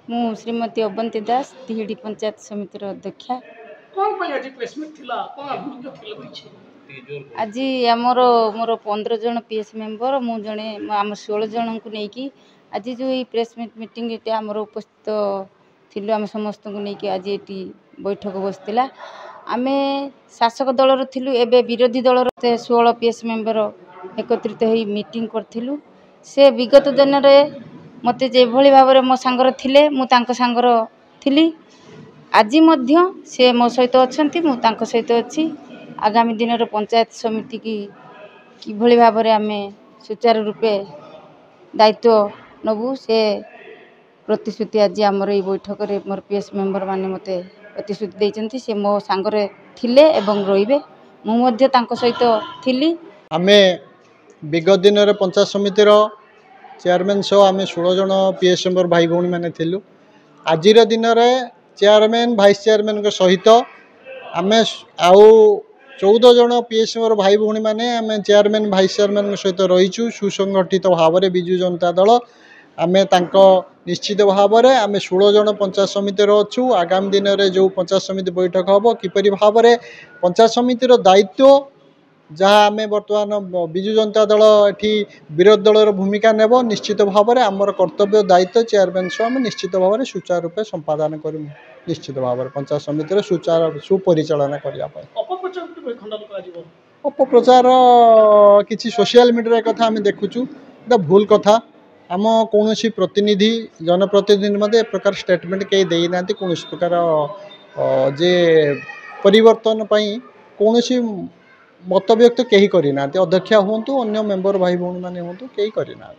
ମୁଁ ଶ୍ରୀମତୀ ଅବନ୍ତୀ ଦାସ ତିହିଡି पंचायत समितिर अध्यक्षा। आज आमर मोर 15 जन पीएस मेंबर मु जने आम 16 जन को लेकिन आज जो ये प्रेस मीटिंग आमर उपस्थित थिलु आम समस्त को लेकिन आज ये बैठक बसला आम शासक दलर थिलु एबे विरोधी दलर 16 पीएस मेंबर एकत्रित हो मीटिंग करथिलु। से विगत दिन में मते जे भली भाव मो सांगर थिले मु तांको सांगर थिली आज मध्य से मो सहित अछंती मु तांको सहित अछि। आगामी दिन रो पंचायत समिति की किभली भाव रे आमे सुचारू रूपे दायित्व नबु से प्रतिश्रुति आज आमर ये बैठक रे मोर पीएस मेंबर माने मते प्रतिश्रुति देइचंती। से मो सांगरे थिले एवं रहिबे मु मध्य तांको सहित थिली। आमे विगत दिन रे पंचायत समिति रो चेयरमैन सो आमे 16 जन पीएस मेंबर भाई भौणी माने थिलु। आजिर दिन रे चेयरमैन भाइस चेयरमैन के सहित आमे आउ 14 जन पीएस मेंबर भाई भौणी माने आमे चेयरमैन भाइस चेयरमैन के सहित रहिचु सुसंगठित भाव रे बिजु जनता दल आमे तांको निश्चित भाव रे आमे 16 जन पंचायत समिति रो अछु। आगामी दिन रे जो पंचायत समिति बैठक हबो किपरि भाव रे पंचायत समिति रो दायित्व जहाँ आम बर्तमान विजु जनता दल एटी विरोधी दलर भूमिका नेब निश्चित भाव में आमर कर्तव्य दायित्व चेयरमैन सह आम निश्चित भाव में सुचारू रूपे संपादन कर निश्चित भाव में पंचायत समिति सुपरिचालना करने अपप्रचार किसी सोशल मीडिया कथा आम देखुचु भूल कथा आम कौन प्रतिनिधि जनप्रतिनिधि मध्य ए प्रकार स्टेटमेंट कई देना कौन प्रकार जे परिवर्तन कौन मत व्यक्त कहीं करना अध्यक्षा हूँ अन्य मेंबर भाई भौणी मैंने हूँ कहीं करना।